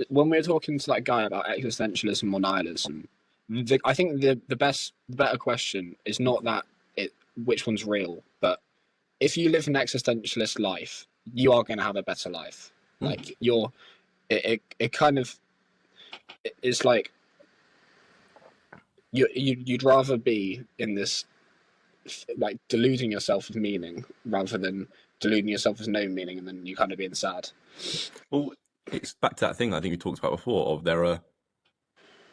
when we were talking to that guy about existentialism or nihilism, I think the better question is not that it which one's real, but if you live an existentialist life, you are going to have a better life. Mm. Like it kind of it's like you'd rather be in this like deluding yourself of meaning rather than deluding yourself as no meaning and then you kind of being sad. Well, it's back to that thing I think we talked about before of there are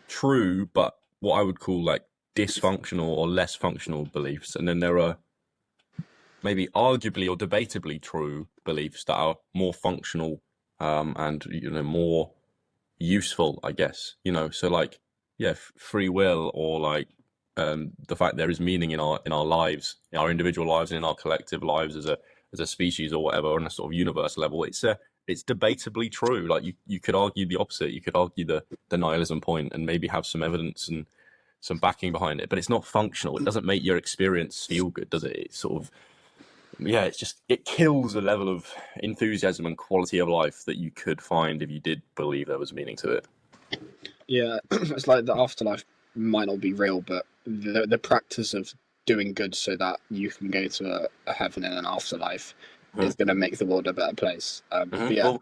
true, but what I would call like dysfunctional or less functional beliefs. And then there are maybe arguably or debatably true beliefs that are more functional and, more useful, I guess, so like, yeah, free will or like the fact there is meaning in our lives, in our individual lives and in our collective lives as a species or whatever, on a sort of universe level. It's debatably true. Like you could argue the opposite. You could argue the nihilism point and maybe have some evidence and some backing behind it, but it's not functional. It doesn't make your experience feel good, does it? It's sort of, yeah, it kills the level of enthusiasm and quality of life that you could find if you did believe there was meaning to it. Yeah, it's like the afterlife might not be real, but the practice of doing good so that you can go to a heaven in an afterlife is going to make the world a better place. But yeah,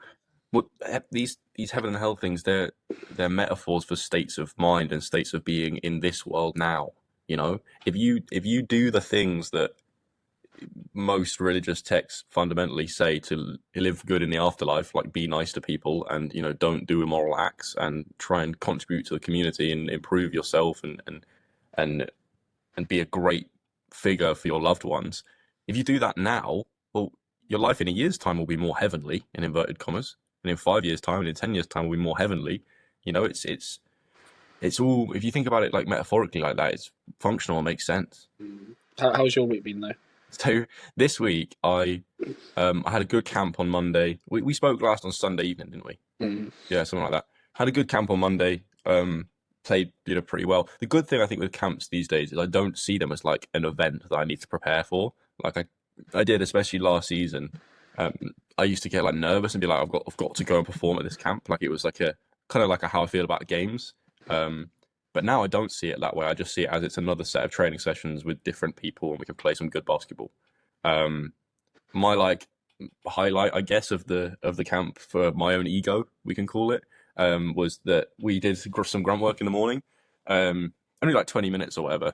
Well, these heaven and hell things, they're metaphors for states of mind and states of being in this world now. If you do the things that most religious texts fundamentally say to live good in the afterlife, like be nice to people and don't do immoral acts and try and contribute to the community and improve yourself and be a great figure for your loved ones. If you do that now, well, your life in a year's time will be more heavenly, in inverted commas, and in 5 years' time and in 10 years' time will be more heavenly. It's all, if you think about it like metaphorically like that, it's functional and makes sense. how's your week been though? So this week I had a good camp on Monday. We spoke last on Sunday evening, didn't we? Yeah, something like that. Had a good camp on Monday. Played pretty well. The good thing I think with camps these days is I don't see them as like an event that I need to prepare for. Like I did, especially last season. I used to get like nervous and be like, I've got to go and perform at this camp. Like it was like a kind of like how I feel about games. But now I don't see it that way. I just see it as it's another set of training sessions with different people and we can play some good basketball. My like highlight, I guess, of the camp for my own ego, we can call it, was that we did some grunt work in the morning, only like 20 minutes or whatever.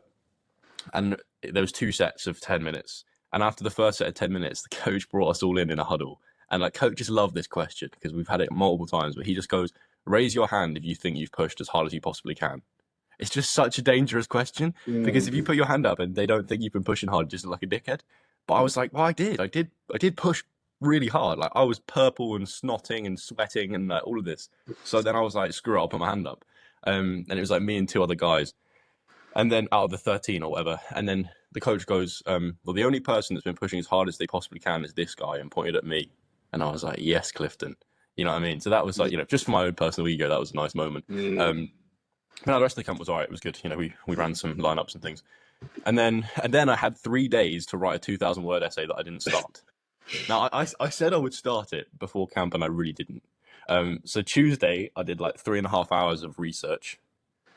And there was 2 sets of 10 minutes. And after the first set of 10 minutes, the coach brought us all in a huddle. And like coaches love this question because we've had it multiple times, but he just goes, raise your hand if you think you've pushed as hard as you possibly can. It's just such a dangerous question because if you put your hand up and they don't think you've been pushing hard, just like a dickhead. But I was like, well, I did push really hard. Like I was purple and snotting and sweating and all of this. So then I was like, screw it, I'll put my hand up. And it was like me and 2 other guys. And then out of the 13 or whatever. And then the coach goes, well, the only person that's been pushing as hard as they possibly can is this guy, and pointed at me. And I was like, yes, Clifton. You know what I mean? So that was like, just for my own personal ego, that was a nice moment. But no, the rest of the camp was all right. It was good. We ran some lineups and things. And then I had 3 days to write a 2,000-word essay that I didn't start. Now, I said I would start it before camp, and I really didn't. So Tuesday, I did like 3.5 hours of research,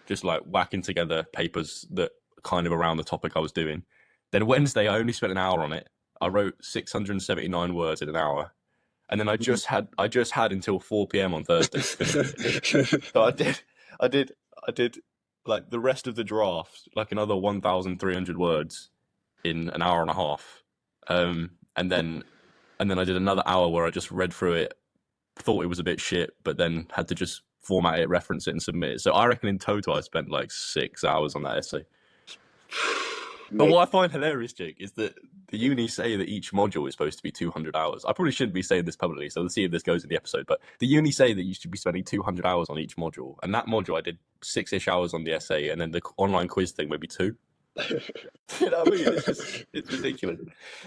just like whacking together papers that kind of around the topic I was doing. Then Wednesday, I only spent an hour on it. I wrote 679 words in an hour. And then I just had until 4 p.m. on Thursday. So I did like the rest of the draft, like another 1,300 words in an hour and a half. And then I did another hour where I just read through it, thought it was a bit shit, but then had to just format it, reference it, and submit it. So I reckon in total I spent like 6 hours on that essay. But what I find hilarious, Jake, is that the uni say that each module is supposed to be 200 hours. I probably shouldn't be saying this publicly, so we'll see if this goes in the episode. But the uni say that you should be spending 200 hours on each module. And that module, I did 6-ish hours on the essay, and then the online quiz thing, maybe 2. You know what I mean? It's ridiculous.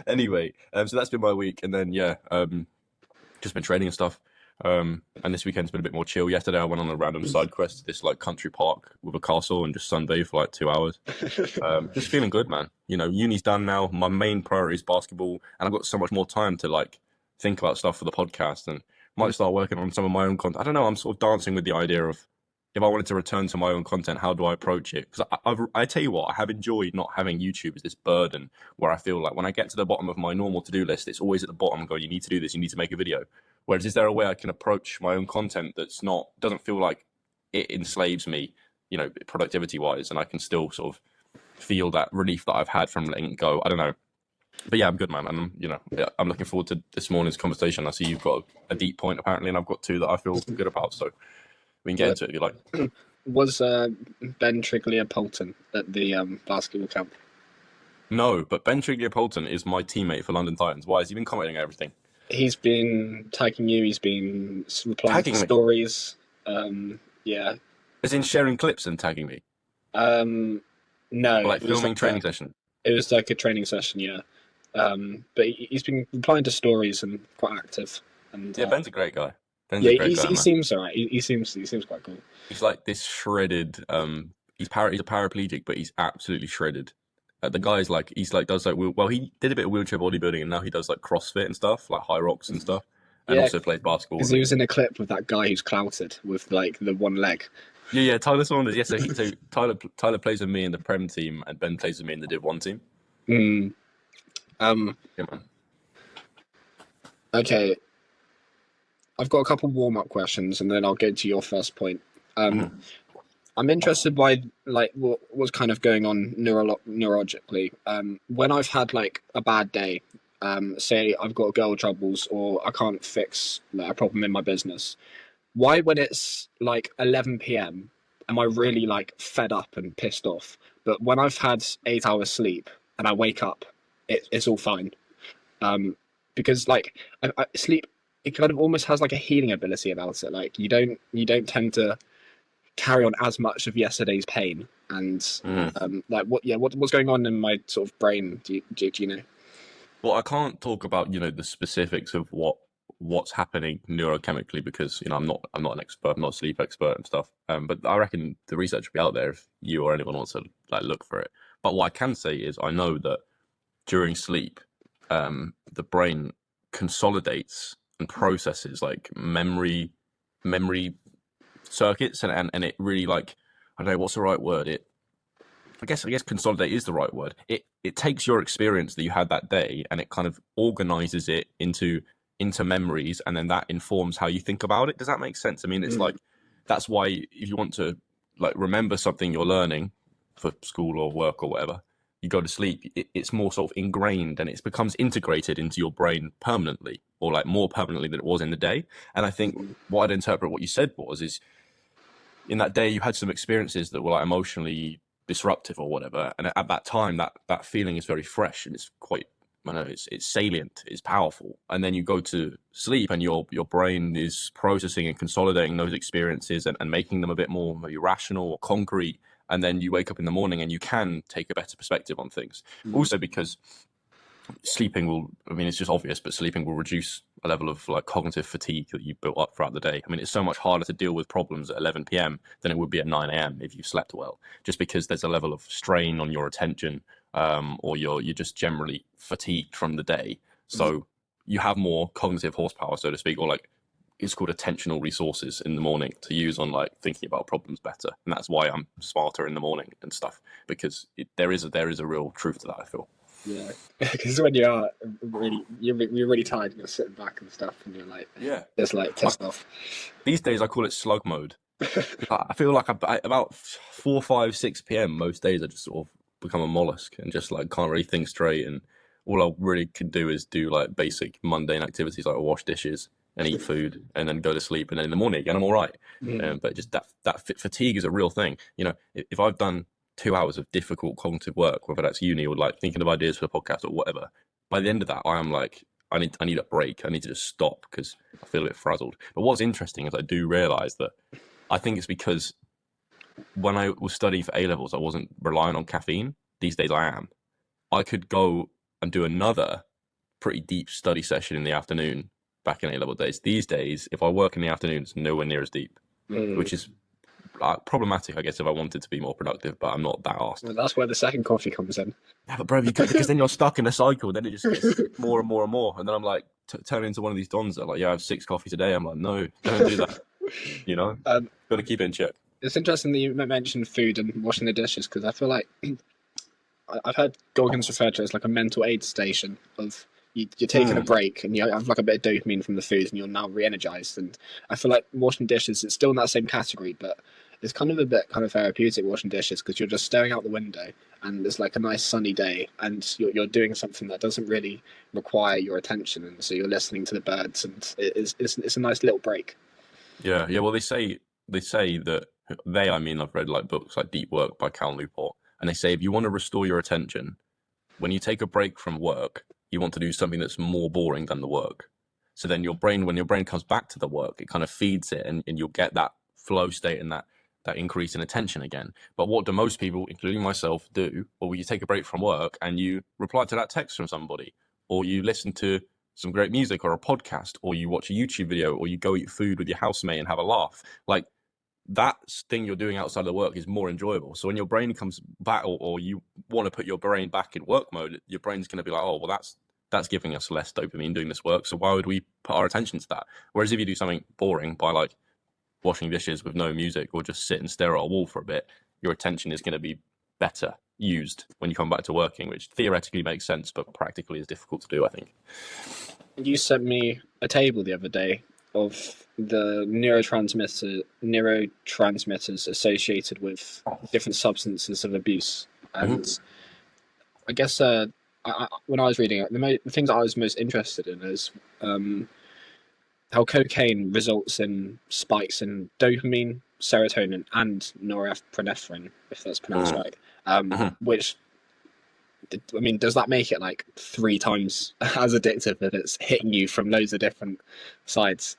Anyway, so that's been my week. And then, just been training and stuff. And this weekend's been a bit more chill. Yesterday I went on a random side quest to this like country park with a castle and just sunbathe for like 2 hours. Just feeling good, man. Uni's done now. My main priority is basketball, and I've got so much more time to like think about stuff for the podcast and Might start working on some of my own content. I don't know. I'm sort of dancing with the idea of if I wanted to return to my own content, how do I approach it? Because I tell you what, I have enjoyed not having YouTube as this burden where I feel like when I get to the bottom of my normal to-do list, it's always at the bottom going, you need to do this, you need to make a video. Whereas is there a way I can approach my own content that's not, doesn't feel like it enslaves me, you know, productivity wise, and I can still sort of feel that relief that I've had from letting it go. I don't know. But yeah, I'm good, man. And, you know, yeah, I'm looking forward to this morning's conversation. I see you've got a deep point apparently, and I've got two that I feel good about. So we can get into it if you like. Was Ben Triglia-Polton at the basketball camp? No, but Ben Triglia-Polton is my teammate for London Titans. Why has he been commenting on everything? He's been tagging you. He's been replying to stories. Yeah. As in sharing clips and tagging me? No. Or like filming training session? It was like a training session, yeah. But he's been replying to stories and quite active. And yeah, Ben's a great guy. He seems alright. He seems quite cool. He's like this shredded. He's a paraplegic, but he's absolutely shredded. The guy's like does like he did a bit of wheelchair bodybuilding, and now he does like CrossFit and stuff, like high rocks and stuff, and also plays basketball. Because he was in a clip with that guy who's clouted with like the one leg. Yeah, Tyler Saunders. Yes, so Tyler plays with me in the Prem team, and Ben plays with me in the Div 1 team. Yeah, man. Okay. I've got a couple warm-up questions, and then I'll go to your first point. I'm interested by like what's kind of going on neurologically. When I've had like a bad day, say I've got girl troubles or I can't fix like, a problem in my business. Why, when it's like 11 p.m., am I really like fed up and pissed off? But when I've had 8 hours sleep and I wake up, it's all fine. Because like I sleep, it kind of almost has like a healing ability about it. Like you don't tend to carry on as much of yesterday's pain, and like what's going on in my sort of brain? Do you know? Well, I can't talk about the specifics of what's happening neurochemically because I'm not an expert, I'm not a sleep expert and stuff. But I reckon the research will be out there if you or anyone wants to like look for it. But what I can say is I know that during sleep, the brain consolidates and processes like memory circuits and it really like I don't know what's the right word. I guess consolidate is the right word. It takes your experience that you had that day and it kind of organizes it into memories, and then that informs how you think about it. Does that make sense? I mean, it's like that's why if you want to like remember something you're learning for school or work or whatever, you go to sleep. It's more sort of ingrained and it becomes integrated into your brain permanently, or like more permanently than it was in the day. And I think what I'd interpret what you said is in that day you had some experiences that were like emotionally disruptive or whatever, and at that time that feeling is very fresh and it's quite it's salient, it's powerful. And then you go to sleep and your brain is processing and consolidating those experiences and making them a bit more maybe rational or concrete, and then you wake up in the morning and you can take a better perspective on things. Also because sleeping will, I mean, it's just obvious, but sleeping will reduce a level of like cognitive fatigue that you built up throughout the day. I mean, it's so much harder to deal with problems at 11 p.m. than it would be at 9 a.m. if you slept well, just because there's a level of strain on your attention, or you're just generally fatigued from the day. So you have more cognitive horsepower, so to speak, or like it's called attentional resources in the morning to use on like thinking about problems better. And that's why I'm smarter in the morning and stuff, because there is a real truth to that, I feel. Yeah, because when you're really tired and you're sitting back and stuff, and you're like, it's like pissed off. These days I call it slug mode. I feel like about 4, 5, 6 p.m. most days I just sort of become a mollusk and just like can't really think straight, and all I really can do is do like basic mundane activities like wash dishes and eat food and then go to sleep, and then in the morning again I'm all right. But just that fatigue is a real thing. If I've done 2 hours of difficult cognitive work, whether that's uni or like thinking of ideas for the podcast or whatever, by the end of that I am like I need a break. I need to just stop because I feel a bit frazzled. But what's interesting is I do realize that I think it's because when I was studying for A-levels I wasn't relying on caffeine. These days I am. I could go and do another pretty deep study session in the afternoon back in A-level days. These days if I work in the afternoon it's nowhere near as deep, which is problematic, I guess, if I wanted to be more productive, but I'm not that arsed. Well, that's where the second coffee comes in. Yeah, but bro, because then you're stuck in a cycle, then it just gets more and more and more, and then I'm like, turn into one of these dons that are like, yeah, I have 6 coffees a day. I'm like, no, don't do that. You know, got to keep it in check. It's interesting that you mentioned food and washing the dishes, because I feel like I've heard Goggins refer to it as like a mental aid station of you're taking a break and you have like a bit of dopamine from the food and you're now re-energized. And I feel like washing dishes, it's still in that same category, but it's kind of a bit kind of therapeutic washing dishes, because you're just staring out the window and it's like a nice sunny day and you're doing something that doesn't really require your attention, and so you're listening to the birds, and it's a nice little break. Yeah. Well, they say that I mean, I've read like books like Deep Work by Cal Newport, and they say if you want to restore your attention, when you take a break from work, you want to do something that's more boring than the work. So then when your brain comes back to the work, it kind of feeds it, and you'll get that flow state and that increase in attention again. But what do most people, including myself, do? Well, you take a break from work and you reply to that text from somebody, or you listen to some great music or a podcast, or you watch a YouTube video, or you go eat food with your housemate and have a laugh. Like, that thing you're doing outside of the work is more enjoyable. So when your brain comes back, or you want to put your brain back in work mode, your brain's going to be like, oh, well, that's giving us less dopamine doing this work, so why would we put our attention to that? Whereas if you do something boring by like washing dishes with no music, or just sit and stare at a wall for a bit, your attention is going to be better used when you come back to working, which theoretically makes sense, but practically is difficult to do, I think. You sent me a table the other day of the neurotransmitters associated with different substances of abuse, and I guess when I was reading it, the things I was most interested in is how cocaine results in spikes in dopamine, serotonin, and norepinephrine, if that's pronounced right. Which, I mean, does that make it like 3 times as addictive if it's hitting you from loads of different sides?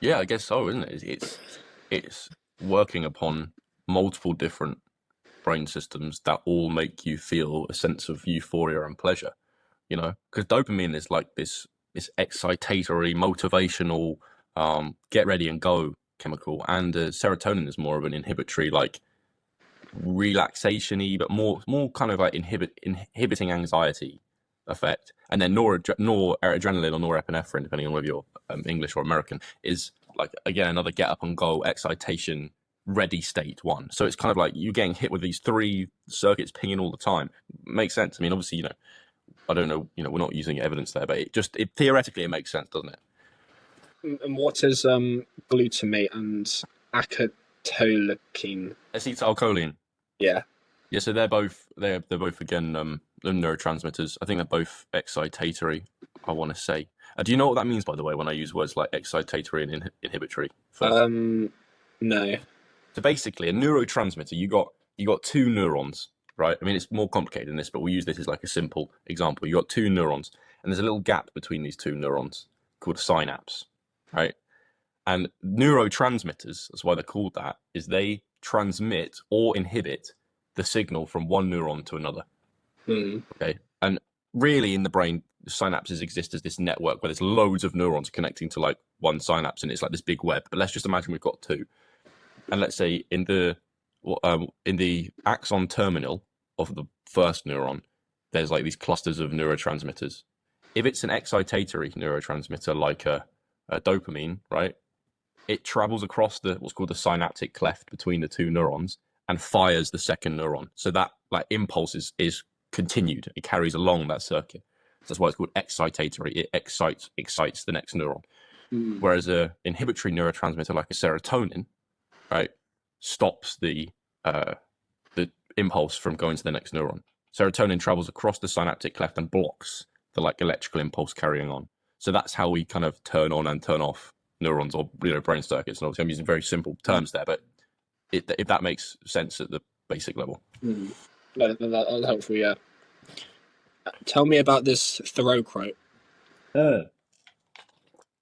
Yeah, I guess so, isn't it? It's working upon multiple different brain systems that all make you feel a sense of euphoria and pleasure, you know, because dopamine is like this excitatory, motivational, get ready and go chemical, and serotonin is more of an inhibitory, like relaxation-y, but more kind of like inhibiting anxiety effect. And then noradrenaline or norepinephrine, depending on whether you're English or American, is like, again, another get up and go excitation ready state one. So it's kind of like you're getting hit with these 3 circuits pinging all the time. Makes sense. I mean, obviously, you know, I don't know, you know, we're not using evidence there, but it theoretically it makes sense, doesn't it? And what is glutamate and acetylcholine? Acetylcholine. Yeah. Yeah, so they're both again neurotransmitters. I think they're both excitatory, I want to say. Do you know what that means, by the way, when I use words like excitatory and inhibitory? No. So basically, a neurotransmitter, you got 2 neurons, right? I mean, it's more complicated than this, but we'll use this as like a simple example. You got 2 neurons, and there's a little gap between these 2 neurons called synapse, right? And neurotransmitters, that's why they're called that, is they transmit or inhibit the signal from one neuron to another. Okay, and really in the brain, synapses exist as this network where there's loads of neurons connecting to like one synapse, and it's like this big web. But let's just imagine we've got 2, and let's say in the axon terminal of the first neuron, there's like these clusters of neurotransmitters. If it's an excitatory neurotransmitter like a dopamine, right, it travels across what's called the synaptic cleft between the 2 neurons and fires the second neuron. So that like impulse is continued. It carries along that circuit. So that's why it's called excitatory. It excites the next neuron. Whereas a inhibitory neurotransmitter like a serotonin, right, stops the impulse from going to the next neuron. Serotonin travels across the synaptic cleft and blocks the like electrical impulse carrying on. So that's how we kind of turn on and turn off neurons, or, you know, brain circuits. And obviously I'm using very simple terms there, but if that makes sense at the basic level. That'll helpful, yeah. Tell me about this Thoreau quote.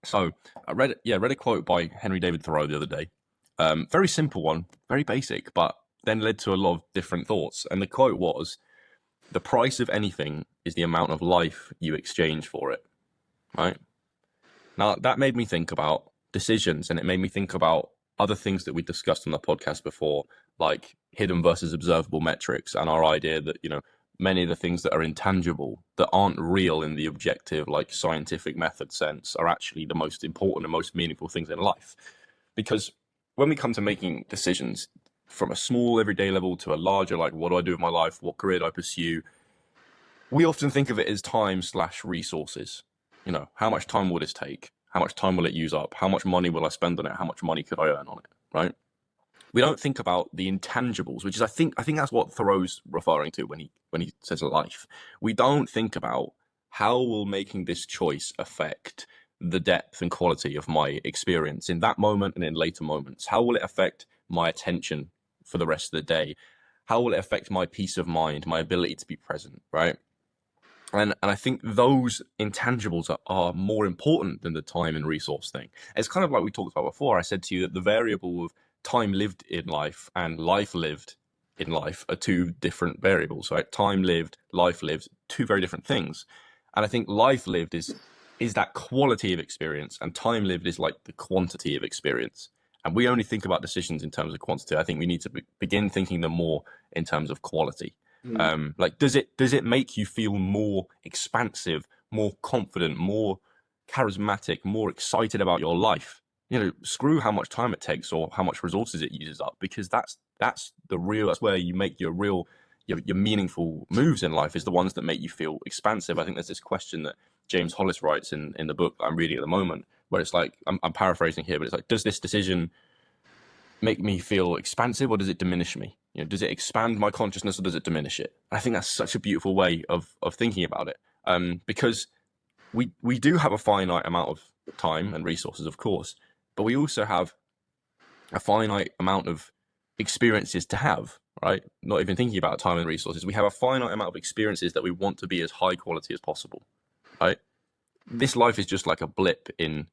So I read a quote by Henry David Thoreau the other day. Very simple one, very basic, but then led to a lot of different thoughts. And the quote was, "The price of anything is the amount of life you exchange for it." Right? Now, that made me think about decisions, and it made me think about other things that we discussed on the podcast before, like hidden versus observable metrics, and our idea that, you know, many of the things that are intangible, that aren't real in the objective, like scientific method sense, are actually the most important and most meaningful things in life. Because when we come to making decisions from a small everyday level to a larger, like what do I do with my life, what career do I pursue, we often think of it as time/resources. You know, how much time will this take? How much time will it use up? How much money will I spend on it? How much money could I earn on it? Right? We don't think about the intangibles, which is I think that's what Thoreau's referring to when he says life. We don't think about how will making this choice affect the depth and quality of my experience in that moment and in later moments. How will it affect my attention for the rest of the day? How will it affect my peace of mind, my ability to be present, right? And I think those intangibles are more important than the time and resource thing. It's kind of like we talked about before. I said to you that the variable of time lived in life and life lived in life are two different variables, right? Time lived, life lived, two very different things. And I think life lived is that quality of experience, and time lived is like the quantity of experience. And we only think about decisions in terms of quantity. I think we need to begin thinking them more in terms of quality. Like, does it make you feel more expansive, more confident, more charismatic, more excited about your life? You know, screw how much time it takes or how much resources it uses up, because that's where you make your meaningful moves in life, is the ones that make you feel expansive. I think there's this question that James Hollis writes in the book that I'm reading at the moment, where it's like, I'm paraphrasing here, but it's like, does this decision make me feel expansive or does it diminish me? You know, does it expand my consciousness or does it diminish it? I think that's such a beautiful way of thinking about it, because we do have a finite amount of time and resources, of course, but we also have a finite amount of experiences to have, right? Not even thinking about time and resources. We have a finite amount of experiences that we want to be as high quality as possible, right? This life is just like a blip in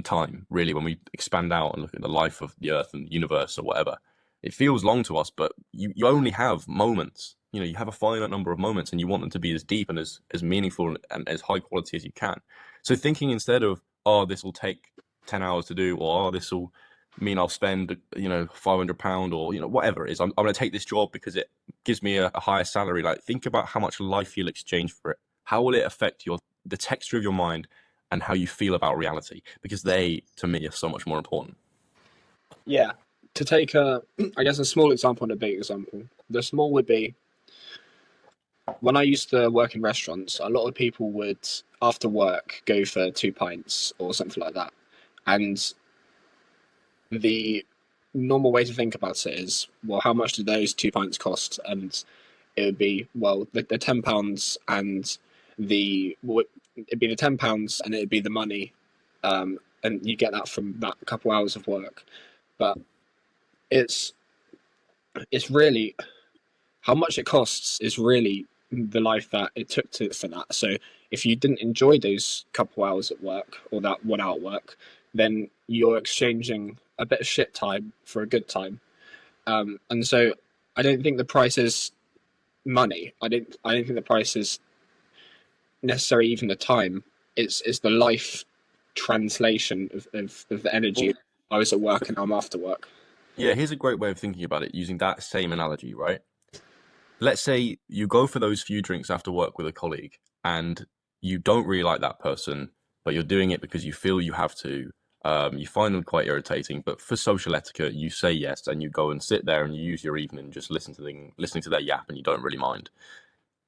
time, really, when we expand out and look at the life of the earth and the universe or whatever. It feels long to us, but you only have moments. You know, you have a finite number of moments and you want them to be as deep and as meaningful and as high quality as you can. So thinking instead of, oh, this will take 10 hours to do, or oh, this will mean I'll spend, you know, £500, or, you know, whatever it is, I'm going to take this job because it gives me a higher salary. Like, think about how much life you'll exchange for it. How will it affect the texture of your mind and how you feel about reality? Because they, to me, are so much more important. Yeah. To take I guess a small example and a big example. The small would be, when I used to work in restaurants, a lot of people would, after work, go for 2 pints or something like that. And the normal way to think about it is, well, how much do those 2 pints cost? And it would be, well, the £10 and it'd be the £10 and it'd be the money, and you get that from that couple hours of work. But it's really, how much it costs is really the life that it took for that. So if you didn't enjoy those couple hours at work or that 1 hour at work, then you're exchanging a bit of shit time for a good time. And so I don't think the price is money. I don't think the price is necessarily even the time. It's the life translation of the energy. I was at work and I'm after work. Yeah, here's a great way of thinking about it using that same analogy, right? Let's say you go for those few drinks after work with a colleague and you don't really like that person, but you're doing it because you feel you have to. You find them quite irritating, but for social etiquette, you say yes and you go and sit there and you use your evening just listening to their yap and you don't really mind.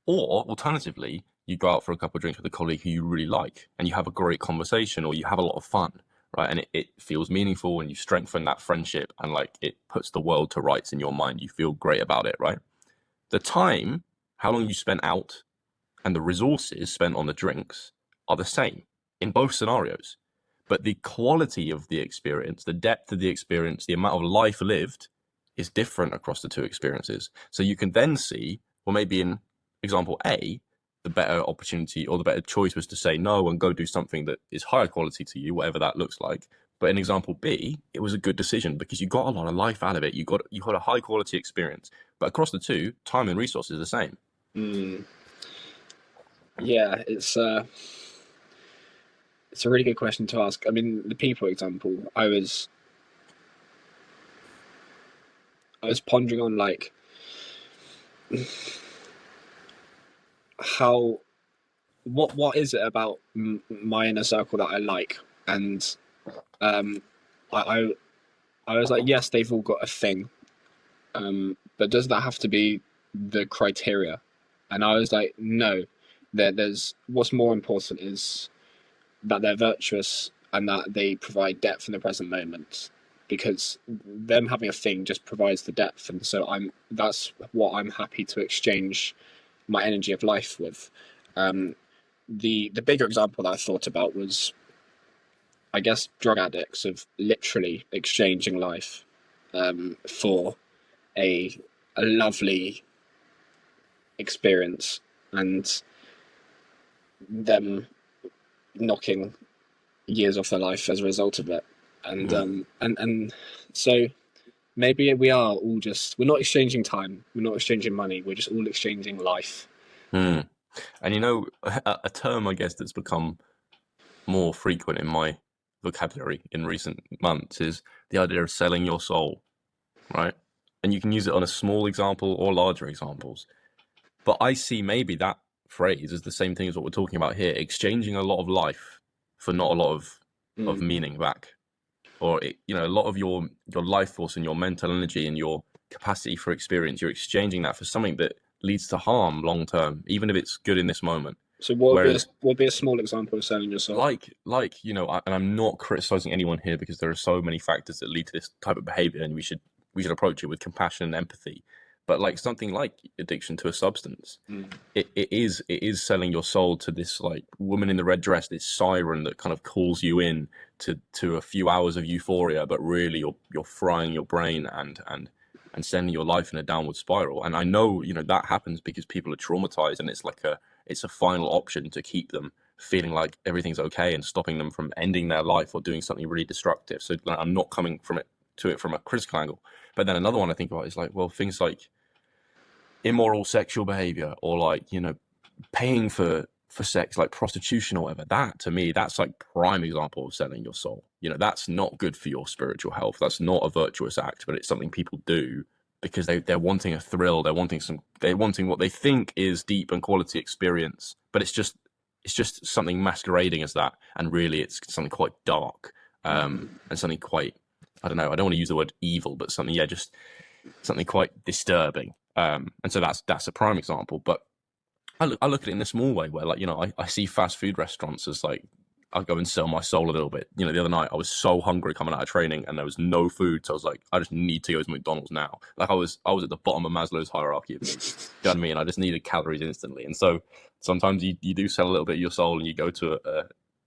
Or alternatively, you go out for a couple of drinks with a colleague who you really like and you have a great conversation or you have a lot of fun, right? And it feels meaningful and you strengthen that friendship and like it puts the world to rights in your mind. You feel great about it, right? The time, how long you spent out, and the resources spent on the drinks are the same in both scenarios. But the quality of the experience, the depth of the experience, the amount of life lived is different across the two experiences. So you can then see, well, maybe in example A, the better opportunity or the better choice was to say no and go do something that is higher quality to you, whatever that looks like. But in example B, it was a good decision because you got a lot of life out of it. You got a high quality experience. But across the two, time and resources are the same. Yeah, it's a really good question to ask. I mean, the people example, I was pondering on, like, how what is it about my inner circle that I like? And um, I, I I was like, yes, they've all got a thing, but does that have to be the criteria? And I was like, no. There's what's more important is that they're virtuous and that they provide depth in the present moment, because them having a thing just provides the depth, and so that's what I'm happy to exchange my energy of life with. Um, the bigger example that I thought about was, I guess, drug addicts of literally exchanging life for a a lovely experience, and them knocking years off their life as a result of it. And and so maybe we are all just, we're not exchanging time, we're not exchanging money, we're just all exchanging life. Mm. And a term I guess that's become more frequent in my vocabulary in recent months is the idea of selling your soul, right? And you can use it on a small example or larger examples. But I see maybe that phrase as the same thing as what we're talking about here, exchanging a lot of life for not a lot of meaning back. Or a lot of your life force and your mental energy and your capacity for experience, you're exchanging that for something that leads to harm long term, even if it's good in this moment. So what Whereas, would be a small example of selling your soul? and I'm not criticizing anyone here because there are so many factors that lead to this type of behavior, and we should approach it with compassion and empathy. But like something like addiction to a substance, it is selling your soul to this like woman in the red dress, this siren that kind of calls you in to a few hours of euphoria, but really you're frying your brain and sending your life in a downward spiral. And I know that happens because people are traumatized, and it's a final option to keep them feeling like everything's okay and stopping them from ending their life or doing something really destructive. So like, I'm not coming to it from a critical angle. But then another one I think about is like, well, things like immoral sexual behavior, or like paying for sex, like prostitution or whatever. That to me, that's like prime example of selling your soul. That's not good for your spiritual health. That's not a virtuous act, but it's something people do because they're wanting a thrill. They're wanting what they think is deep and quality experience, but it's just something masquerading as that, and really it's something quite dark, and something quite, I don't know, I don't want to use the word evil, but something, just something quite disturbing. And so that's a prime example. But I look at it in a small way where, like, I see fast food restaurants as like, I go and sell my soul a little bit. The other night I was so hungry coming out of training and there was no food. So I was like, I just need to go to McDonald's now. Like I was at the bottom of Maslow's hierarchy of needs. You know what I mean? I just needed calories instantly. And so sometimes you do sell a little bit of your soul and you go to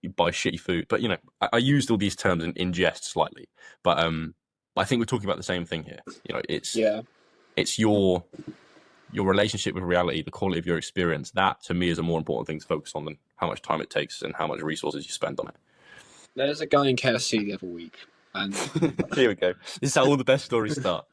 you buy shitty food. But, I used all these terms in jest slightly, but I think we're talking about the same thing here. It's your relationship with reality, the quality of your experience. That to me is a more important thing to focus on than how much time it takes and how much resources you spend on it. There's a guy in KFC the other week, and here we go. This is how all the best stories start.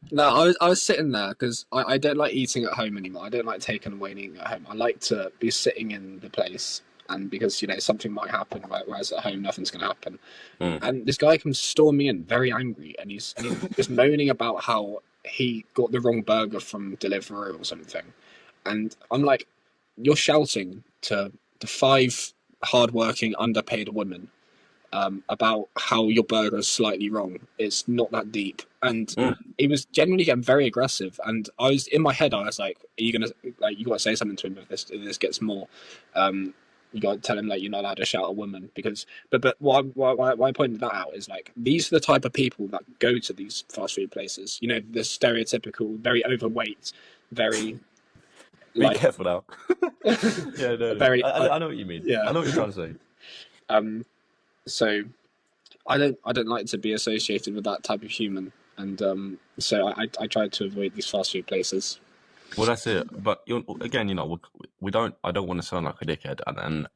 No, I was sitting there because I don't like eating at home anymore. I don't like taking away and eating at home. I like to be sitting in the place, and because something might happen, whereas at home nothing's going to happen. And this guy comes storming in, very angry, and he's just moaning about how he got the wrong burger from Deliveroo or something. And I'm like, you're shouting to the 5 hardworking, underpaid women about how your burger is slightly wrong. It's not that deep. And he was generally getting very aggressive. And I was in my head, I was like, are you gonna, like, you gotta say something to him if this gets more. You gotta tell him, like, you're not allowed to shout at a woman, because but why I pointed that out is, like, these are the type of people that go to these fast food places. The stereotypical, very overweight, very be careful now. Yeah, no. Very, I know what you mean. Yeah. I know what you're trying to say. So I don't like to be associated with that type of human, and so I try to avoid these fast food places. Well, that's it. But again, we don't. I don't want to sound like a dickhead, and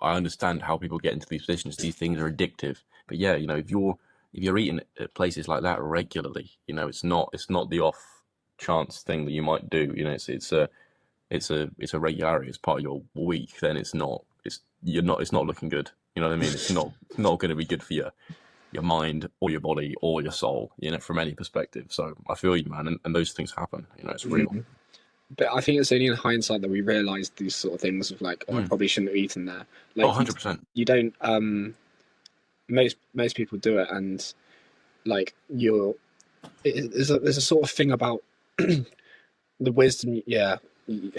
I understand how people get into these positions. These things are addictive. But yeah, if you're eating at places like that regularly, it's not the off chance thing that you might do. It's a regularity. It's part of your week. Then it's not looking good. You know what I mean? It's not going to be good for your mind or your body or your soul, from any perspective. So I feel you, man. And those things happen. It's real. but I think it's only in hindsight that we realise these sort of things of like, oh, I Mm. probably shouldn't have eaten there. Oh, Like 100%. you don't. Most people do it, and like there's a sort of thing about the wisdom. Yeah, you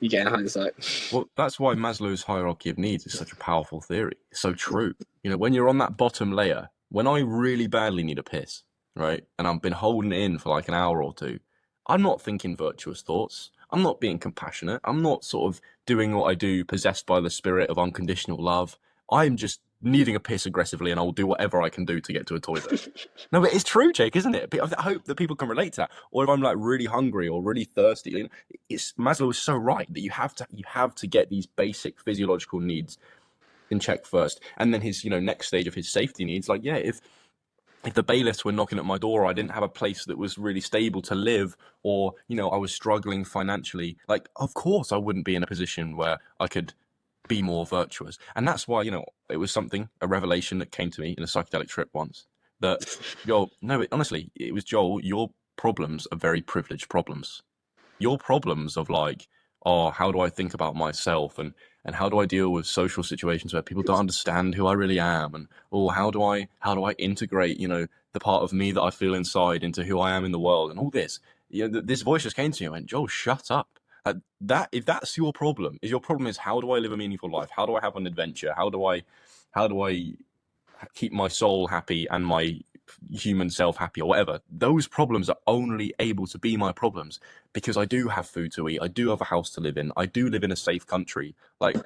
get in hindsight. Well, that's why Maslow's hierarchy of needs is such a powerful theory. It's so true. You know, when you're on that bottom layer, when I really badly need a piss, right, and I've been holding it in for like an hour or two, I'm not thinking virtuous thoughts. I'm not being compassionate. I'm not sort of doing what I do possessed by the spirit of unconditional love. I'm just needing a piss aggressively, and I'll do whatever I can do to get to a toilet. No, but it's true, Jake, isn't it? I hope that people can relate to that. Or if I'm like really hungry or really thirsty, you know, it's Maslow is so right that you have to get these basic physiological needs in check first, and then his next stage of his safety needs. Like, yeah, if the bailiffs were knocking at my door, or I didn't have a place that was really stable to live, or I was struggling financially, like of course I wouldn't be in a position where I could be more virtuous. And that's why it was a revelation that came to me in a psychedelic trip once, that Joel, no, honestly, it was, Joel, your problems are very privileged problems. Your problems of like, oh, how do I think about myself, and how do I deal with social situations where people don't understand who I really am, and how do I integrate the part of me that I feel inside into who I am in the world, and all this. This voice just came to me and went, Joel, shut up. That if that's your problem, is your problem is how do I live a meaningful life? How do I have an adventure? How do I keep my soul happy and my human self happy, or whatever? Those problems are only able to be my problems because I do have food to eat, I do have a house to live in, I do live in a safe country. Like,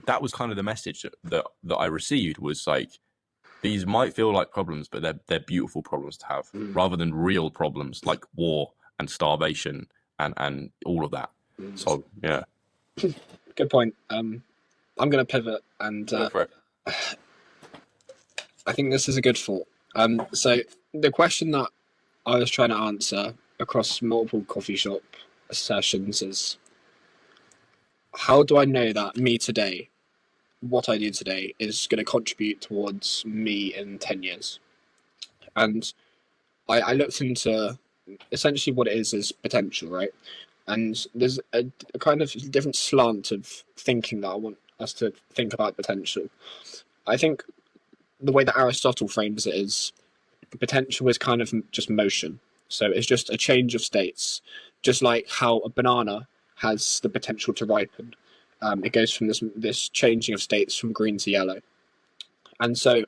that was kind of the message that I received, was like, these might feel like problems, but they're beautiful problems to have, rather than real problems like war and starvation and all of that. So yeah. Good point. I'm going to pivot, and Go for it. I think this is a good thought. So the question that I was trying to answer across multiple coffee shop sessions is, how do I know that me today, what I do today, is going to contribute towards me in 10 years? And I looked into essentially what it is potential, right? And there's a kind of different slant of thinking that I want us to think about potential. I think the way that Aristotle frames it is, potential is kind of just motion. So it's just a change of states, just like how a banana has the potential to ripen. It goes from this changing of states from green to yellow. And so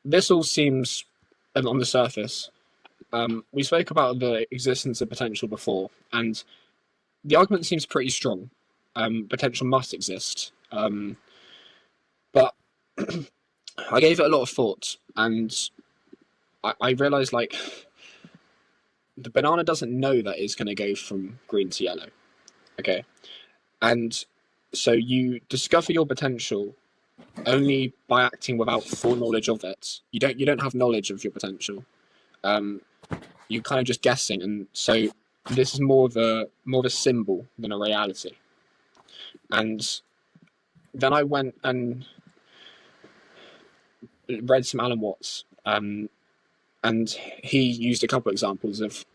this all seems, on the surface, we spoke about the existence of potential before, and the argument seems pretty strong. Potential must exist. But I gave it a lot of thought, and I realized, like, the banana doesn't know that it's going to go from green to yellow. Okay. And so you discover your potential only by acting without full knowledge of it. You don't have knowledge of your potential. You're kind of just guessing, and so this is more of a symbol than a reality. And then I went and read some Alan Watts, and he used a couple of examples of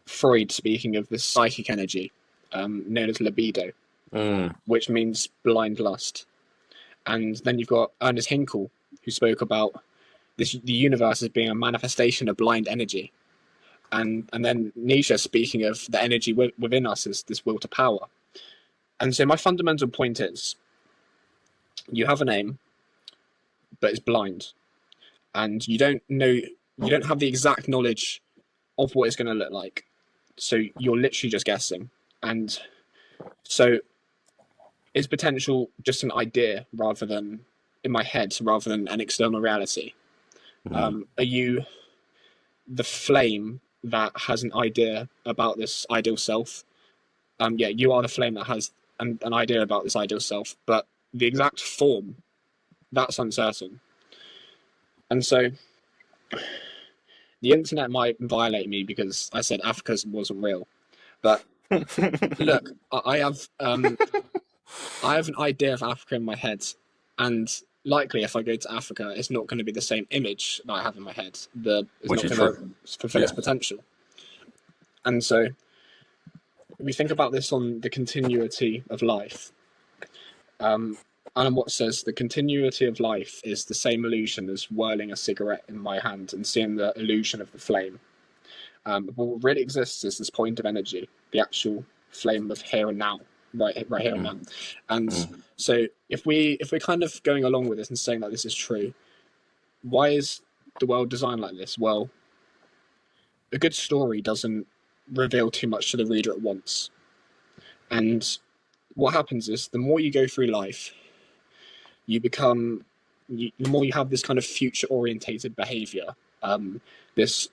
Freud speaking of this psychic energy, known as libido, which means blind lust. And then you've got Ernest Hinkle, who spoke about the universe as being a manifestation of blind energy. And then Nietzsche speaking of the energy within us as this will to power. And so my fundamental point is, you have an aim, but it's blind. And you don't have the exact knowledge of what it's going to look like. So you're literally just guessing. And so is potential just an idea rather than in my head, rather than an external reality? Are you the flame that has an idea about this ideal self? Yeah, you are the flame that has an idea about this ideal self, but the exact form, that's uncertain. And so the internet might violate me because I said Africa wasn't real. But look, I have an idea of Africa in my head, and likely if I go to Africa, it's not going to be the same image that I have in my head. It's Which not is going true. to fulfill its potential. And so we think about this on the continuity of life. Alan Watts says the continuity of life is the same illusion as whirling a cigarette in my hand and seeing the illusion of the flame. But what really exists is this point of energy, the actual flame of here and now, right here and now. And so if we're kind of going along with this and saying that this is true, why is the world designed like this? Well, a good story doesn't reveal too much to the reader at once. And what happens is the more you go through life, the more you have this kind of future-orientated behavior, this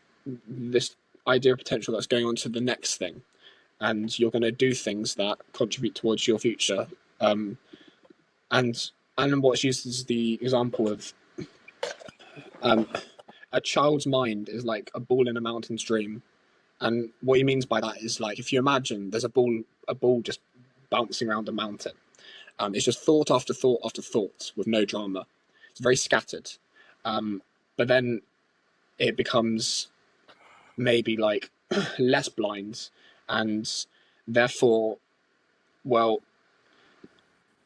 idea of potential that's going on to the next thing, and you're going to do things that contribute towards your future. And Alan Watts uses the example of a child's mind is like a ball in a mountain stream, and what he means by that is, like, if you imagine there's a ball just bouncing around a mountain. It's just thought after thought after thought with no drama. It's very scattered. But then it becomes maybe like less blind, and therefore, well,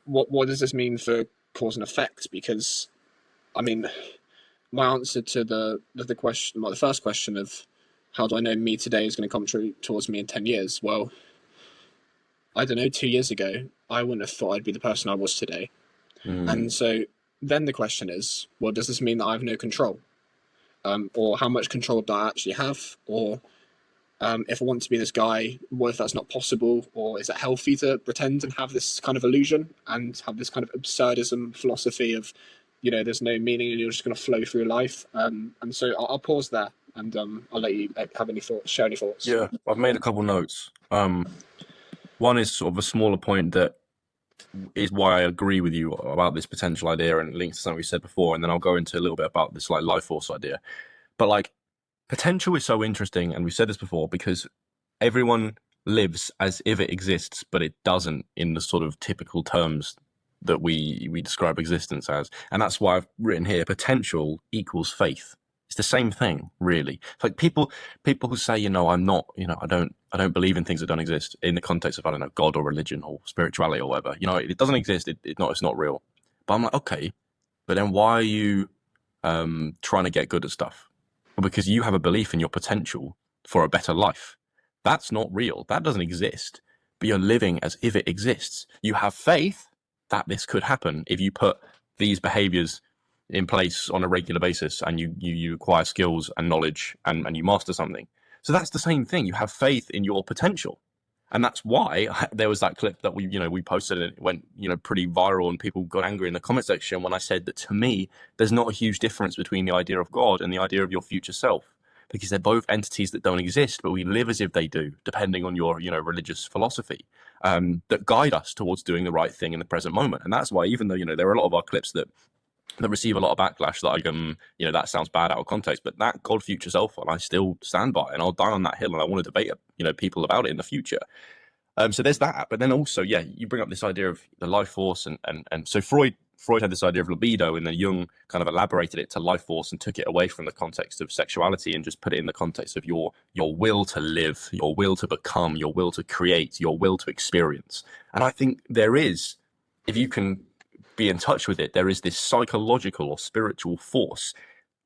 what does this mean for cause and effect? Because, I mean, my answer to the question, the first question of how do I know me today is going to come true towards me in 10 years? Well, I don't know, 2 years ago, I wouldn't have thought I'd be the person I was today. And so then the question is, well, does this mean that I have no control? Or how much control do I actually have? Or if I want to be this guy, what if that's not possible? Or is it healthy to pretend and have this kind of illusion and have this kind of absurdism philosophy of, there's no meaning and you're just going to flow through life? And so I'll pause there, and I'll let you have any thoughts, share any thoughts. Yeah, I've made a couple notes. One is sort of a smaller point that is why I agree with you about this potential idea and links to something we said before, and then I'll go into a little bit about this like life force idea. But like, potential is so interesting, and we've said this before, because everyone lives as if it exists, but it doesn't in the sort of typical terms that we describe existence as. And that's why I've written here, potential equals faith. It's the same thing, really. It's like people who say, I'm not, I don't believe in things that don't exist in the context of, I don't know, God or religion or spirituality or whatever. It doesn't exist. It's not real. But I'm like, okay, but then why are you trying to get good at stuff? Well, because you have a belief in your potential for a better life. That's not real. That doesn't exist. But you're living as if it exists. You have faith that this could happen if you put these behaviors in place on a regular basis, and you acquire skills and knowledge and you master something. So that's the same thing. You have faith in your potential. And that's why there was that clip that we posted, and it went, pretty viral, and people got angry in the comment section when I said that, to me, there's not a huge difference between the idea of God and the idea of your future self, because they're both entities that don't exist, but we live as if they do, depending on your, religious philosophy, that guide us towards doing the right thing in the present moment. And that's why, even though, there are a lot of our clips that receive a lot of backlash, that that sounds bad out of context, but that God future self one I still stand by, and I'll die on that hill, and I want to debate people about it in the future. So there's that. But then also, you bring up this idea of the life force, and so Freud had this idea of libido, and then Jung kind of elaborated it to life force and took it away from the context of sexuality and just put it in the context of your will to live, your will to become, your will to create, your will to experience. And I think there is, if you can be in touch with it, there is this psychological or spiritual force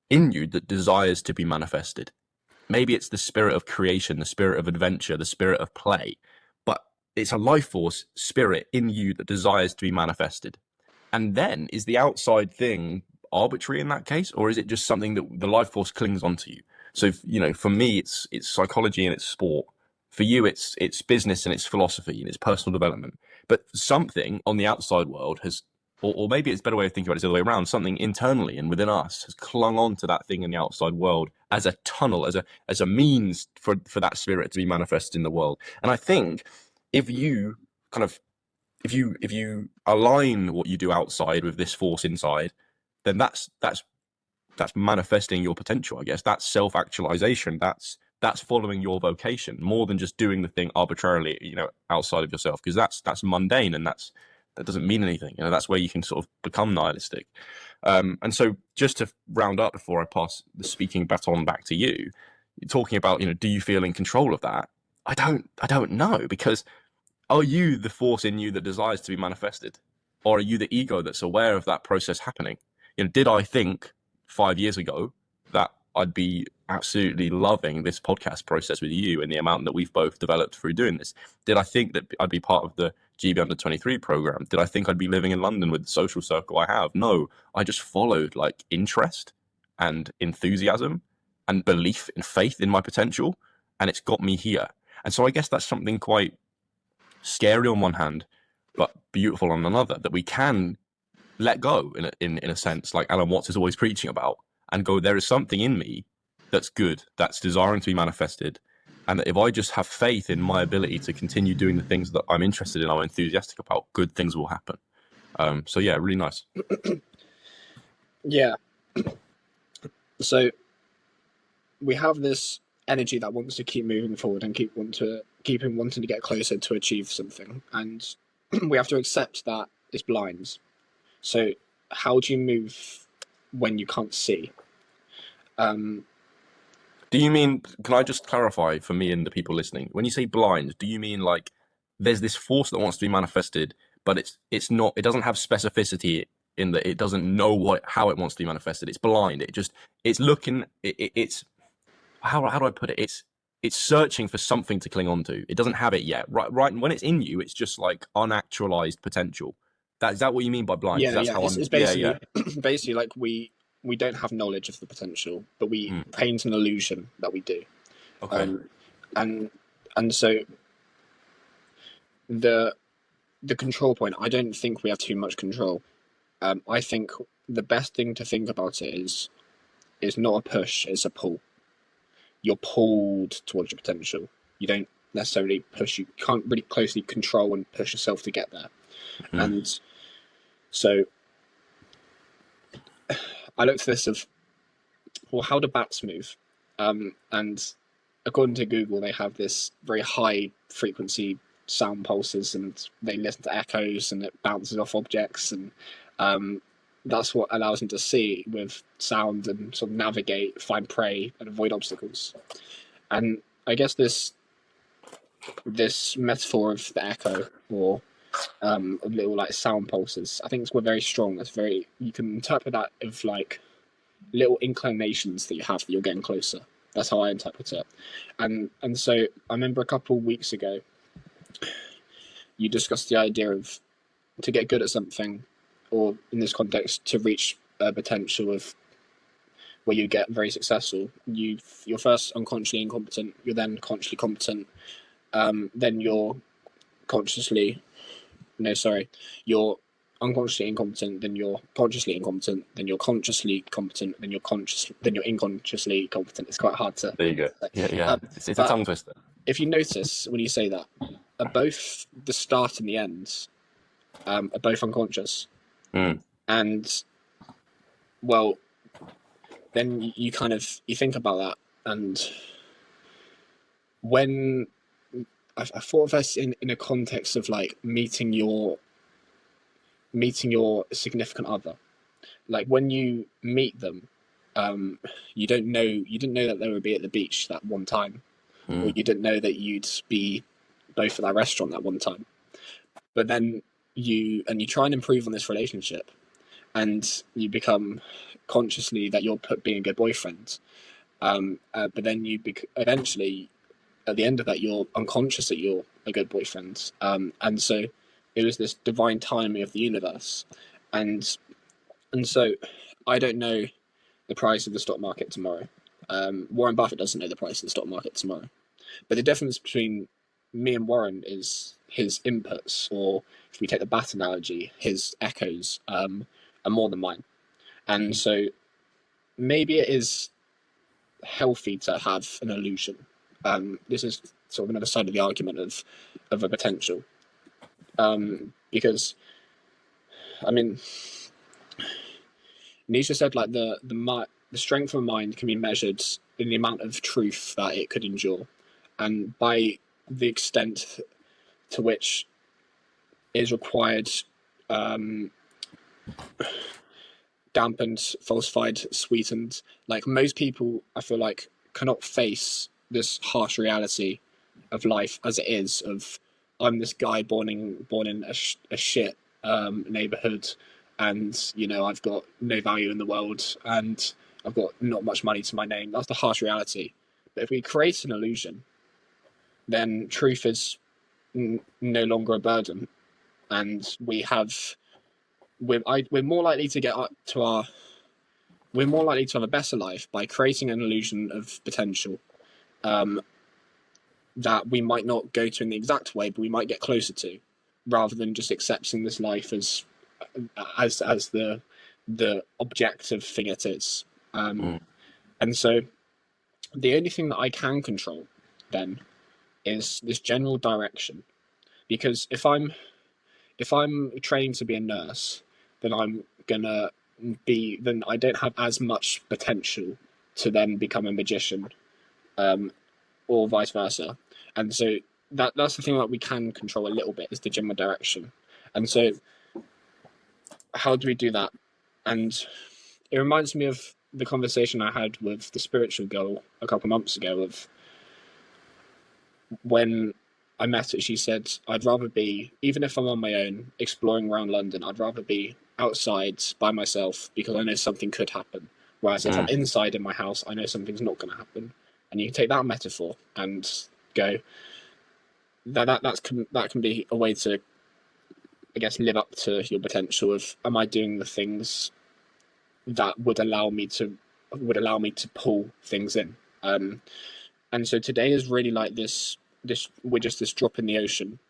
in you that desires to be manifested. Maybe it's the spirit of creation, the spirit of adventure, the spirit of play, but it's a life force spirit in you that desires to be manifested. And then, is the outside thing arbitrary in that case, or is it just something that the life force clings onto you? So, for me, it's psychology and it's sport. For you, it's business and it's philosophy and it's personal development. But something on the outside world has, or maybe it's a better way of thinking about it the other way around, something internally and within us has clung on to that thing in the outside world as a tunnel, as a means for that spirit to be manifested in the world. And I think if you align what you do outside with this force inside, then that's manifesting your potential, I guess. That's self-actualization. That's following your vocation more than just doing the thing arbitrarily, outside of yourself, because that's mundane, and that doesn't mean anything. That's where you can sort of become nihilistic. And so just to round up before I pass the speaking baton back to you, you're talking about, do you feel in control of that? I don't know, because are you the force in you that desires to be manifested, or are you the ego that's aware of that process happening? Did I think 5 years ago that I'd be absolutely loving this podcast process with you and the amount that we've both developed through doing this? Did I think that I'd be part of the GB Under 23 program? Did I think I'd be living in London with the social circle I have? No, I just followed like interest and enthusiasm and belief and faith in my potential, and it's got me here. And so I guess that's something quite scary on one hand, but beautiful on another, that we can let go in a sense, like Alan Watts is always preaching about, and go, there is something in me that's good, that's desiring to be manifested, and that if I just have faith in my ability to continue doing the things that I'm interested in, I'm enthusiastic about, good things will happen. So yeah, really nice. Yeah. So we have this energy that wants to keep moving forward and keep wanting to get closer to achieve something, and we have to accept that it's blind. So how do you move when you can't see? Do you mean, can I just clarify for me and the people listening, when you say blind, do you mean like there's this force that wants to be manifested, but it's not, it doesn't have specificity in that it doesn't know how it wants to be manifested? It's blind. It's looking, it's how do I put it? It's searching for something to cling on to. It doesn't have it yet. Right. When it's in you, it's just like unactualized potential. Is that what you mean by blind? Yeah, That's yeah. how It's basically yeah. basically like we don't have knowledge of the potential, but we paint an illusion that we do. Okay. And so the control point, I don't think we have too much control. I think the best thing to think about it is not a push, it's a pull. You're pulled towards your potential. You don't necessarily push. You can't really closely control and push yourself to get there. And so I looked at this of, well, how do bats move? And according to Google, they have this very high frequency sound pulses, and they listen to echoes, and it bounces off objects, and that's what allows them to see with sound and sort of navigate, find prey, and avoid obstacles. And I guess this metaphor of the echo, or little like sound pulses, I think it's very strong. It's very, you can interpret that of like little inclinations that you have that you're getting closer. That's how I interpret it. And so I remember a couple of weeks ago, you discussed the idea of, to get good at something, or in this context, to reach a potential of where you get very successful, you're first unconsciously incompetent, you're then consciously competent, then you're you're unconsciously incompetent, then you're consciously incompetent, then you're consciously competent, then you're unconsciously competent. It's quite hard to. There you go. Yeah. It's a tongue twister. If you notice when you say that, both the start and the end are both unconscious, and well, then you kind of think about that, and when I thought of this in a context of like meeting your significant other, like when you meet them, you didn't know that they would be at the beach that one time, or you didn't know that you'd be both at that restaurant that one time, but then you try and improve on this relationship, and you become consciously that you're being a good boyfriend, but then eventually at the end of that you're unconscious that you're a good boyfriend, and so it was this divine timing of the universe, and so I don't know the price of the stock market tomorrow. Warren Buffett doesn't know the price of the stock market tomorrow, but the difference between me and Warren is his inputs, or if we take the bat analogy, his echoes are more than mine. And so maybe it is healthy to have an illusion. This is sort of another side of the argument of a potential, because I mean, Nietzsche said like the strength of a mind can be measured in the amount of truth that it could endure, and by the extent to which is required dampened, falsified, sweetened. Like most people, I feel like, cannot face this harsh reality of life as it is. Of I'm this guy born in a shit neighborhood, and I've got no value in the world, and I've got not much money to my name. That's the harsh reality. But if we create an illusion, then truth is no longer a burden, and we're more likely to get up to our we're more likely to have a better life by creating an illusion of potential, that we might not go to in the exact way, but we might get closer to, rather than just accepting this life as the objective thing it is. And so the only thing that I can control then is this general direction, because if I'm training to be a nurse, then then I don't have as much potential to then become a magician, or vice versa. And so that's the thing that we can control a little bit, is the general direction. And so how do we do that? And it reminds me of the conversation I had with the spiritual girl a couple of months ago, of when I met her. She said, I'd rather be, even if I'm on my own exploring around London, I'd rather be outside by myself, because I know something could happen. Whereas if I'm inside in my house, I know something's not going to happen. And you take that metaphor and go, that can be a way to, I guess, live up to your potential of, am I doing the things that would allow me to pull things in? And so today is really like this we're just this drop in the ocean,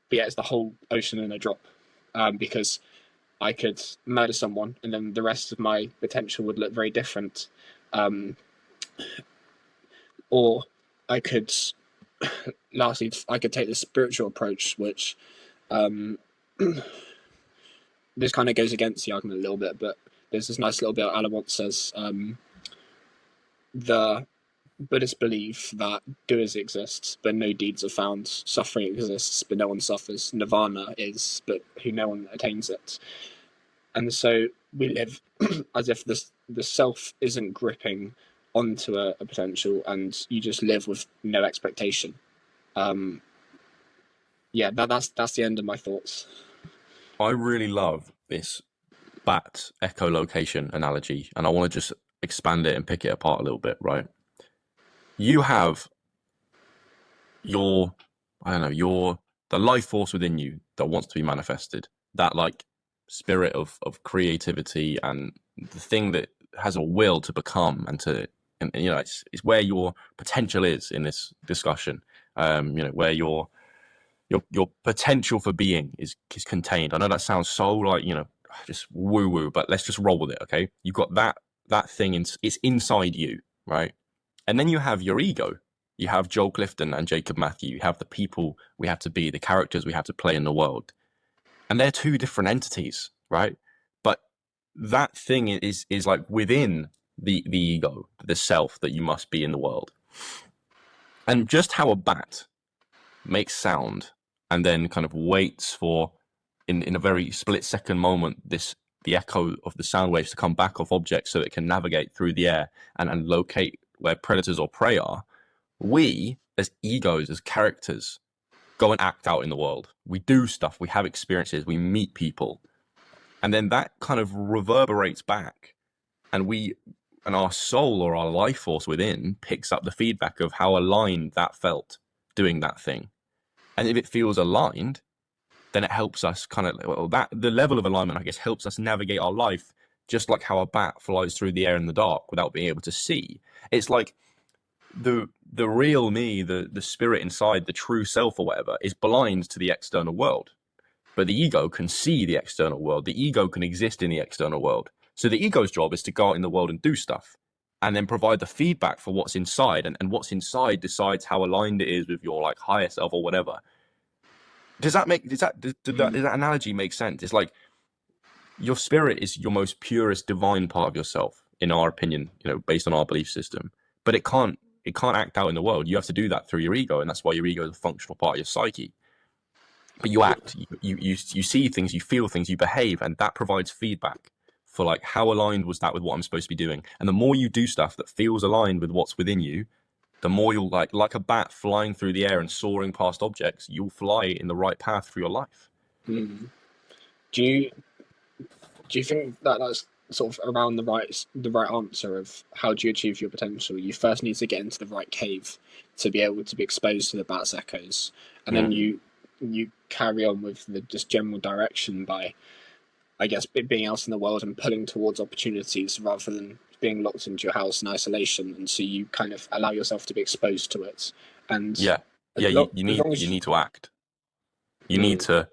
but yeah, it's the whole ocean in a drop, because I could murder someone and then the rest of my potential would look very different, or I could lastly I could take the spiritual approach, which this kind of goes against the argument a little bit, but there's this nice little bit Alamont says, the Buddhists believe that doers exist, but no deeds are found. Suffering exists, but no one suffers. Nirvana is, but no one attains it. And so we live as if the self isn't gripping onto a potential, and you just live with no expectation. Yeah, that's the end of my thoughts. I really love this bat echolocation analogy, and I want to just expand it and pick it apart a little bit, right? You have the life force within you that wants to be manifested, that like spirit of creativity, and the thing that has a will to become and it's where your potential is in this discussion, where your potential for being is contained. I know that sounds so like, just woo woo, but let's just roll with it. Okay. You've got that thing it's inside you, right? And then you have your ego. You have Joel Clifton and Jacob Matthew. You have the people we have to be, the characters we have to play in the world. And they're two different entities, right? But that thing is like within the ego, the self that you must be in the world. And just how a bat makes sound and then kind of waits for, in a very split-second moment, the echo of the sound waves to come back off objects so it can navigate through the air and locate where predators or prey are. We, as egos, as characters, go and act out in the world. We do stuff, we have experiences, we meet people. And then that kind of reverberates back, and our soul or our life force within picks up the feedback of how aligned that felt doing that thing. And if it feels aligned, then it helps us the level of alignment, I guess, helps us navigate our life, just like how a bat flies through the air in the dark without being able to see. It's like the real me, the spirit inside, the true self or whatever, is blind to the external world. But the ego can see the external world. The ego can exist in the external world. So the ego's job is to go out in the world and do stuff, and then provide the feedback for what's inside, and what's inside decides how aligned it is with your like higher self or whatever. Does that analogy make sense? It's like your spirit is your most purest divine part of yourself, in our opinion, based on our belief system. But it can't act out in the world. You have to do that through your ego, and that's why your ego is a functional part of your psyche. But you act, you see things, you feel things, you behave, and that provides feedback for like how aligned was that with what I'm supposed to be doing. And the more you do stuff that feels aligned with what's within you, the more you'll like a bat flying through the air and soaring past objects, you'll fly in the right path for your life. Mm. Do you think that that's sort of around the right answer of how do you achieve your potential? You first need to get into the right cave to be able to be exposed to the bat's echoes, and then you carry on with the just general direction by, I guess, being out in the world and pulling towards opportunities rather than being locked into your house in isolation. And so you kind of allow yourself to be exposed to it. And Yeah, you need to act. You need to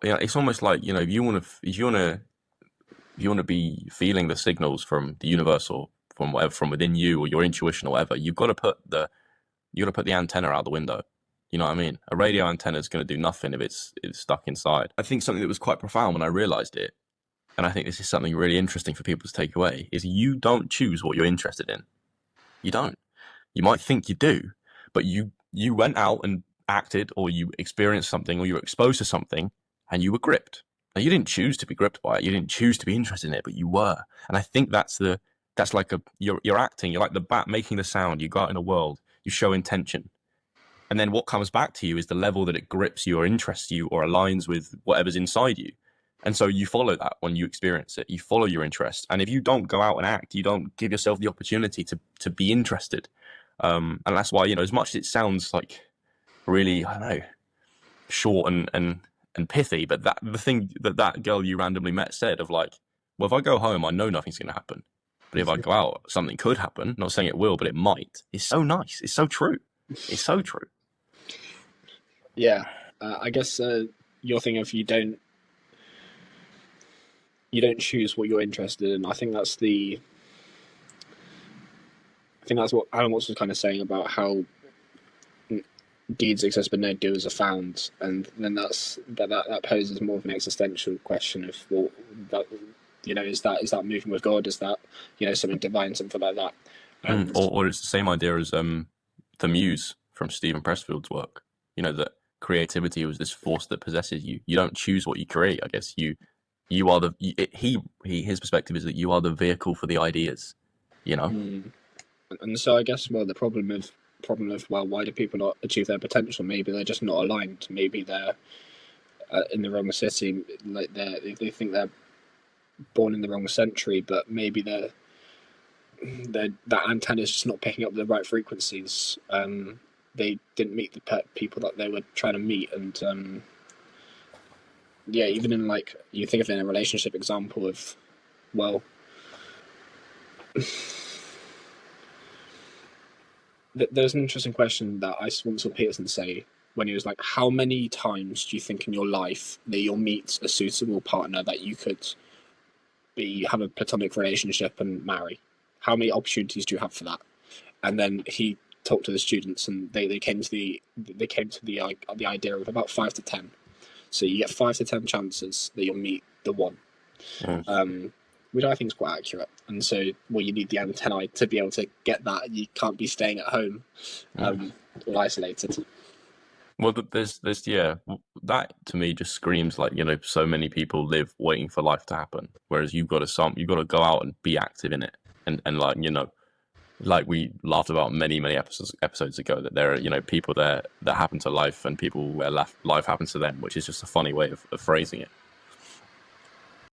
it's almost like, if you want to be feeling the signals from the universe or from whatever, from within you, or your intuition or whatever, you've got to put the antenna out the window. You know what I mean? A radio antenna is going to do nothing if it's stuck inside. I think something that was quite profound when I realized it, and I think this is something really interesting for people to take away, is you don't choose what you're interested in. You don't. You might think you do, but you went out and acted, or you experienced something, or you were exposed to something, and you were gripped. Now, you didn't choose to be gripped by it. You didn't choose to be interested in it, but you were. And I think that's like you're acting. You're like the bat making the sound. You go out in the world. You show intention. And then what comes back to you is the level that it grips you or interests you or aligns with whatever's inside you. And so you follow that when you experience it. You follow your interest. And if you don't go out and act, you don't give yourself the opportunity to be interested. And that's why, as much as it sounds like really, I don't know, short and pithy, but the thing that girl you randomly met said of like, well, if I go home, I know nothing's going to happen. But if I go out, something could happen. Not saying it will, but it might. It's so nice. It's so true. It's so true. Yeah, I guess your thing of you don't choose what you're interested in. I think that's what Alan Watts was kind of saying about how deeds exist but no doers are found, and then that poses more of an existential question of, well, that, is that moving with God? Is that something divine, something like that? Or it's the same idea as the muse from Stephen Pressfield's work. That creativity was this force that possesses you. You don't choose what you create. I guess you are his perspective is that you are the vehicle for the ideas. And so I guess, well, the problem of well, why do people not achieve their potential? Maybe they're just not aligned. Maybe they're in the wrong city. Like they think they're born in the wrong century, but maybe that antenna is just not picking up the right frequencies. They didn't meet the people that they were trying to meet, and even in, like, you think of it in a relationship example of, well, there's an interesting question that I once saw Peterson say when he was like, how many times do you think in your life that you'll meet a suitable partner that you could have a platonic relationship and marry? How many opportunities do you have for that? And then he talked to the students, and they came to the idea of about 5 to 10. So you get 5 to 10 chances that you'll meet the one, which I think is quite accurate. And so, well, you need the antennae to be able to get that. You can't be staying at home, all isolated. Well, there's that to me just screams like, so many people live waiting for life to happen, whereas you've got to go out and be active in it, and like, like we laughed about many episodes ago, that there are people there that happen to life and people where life happens to them, which is just a funny way of phrasing it.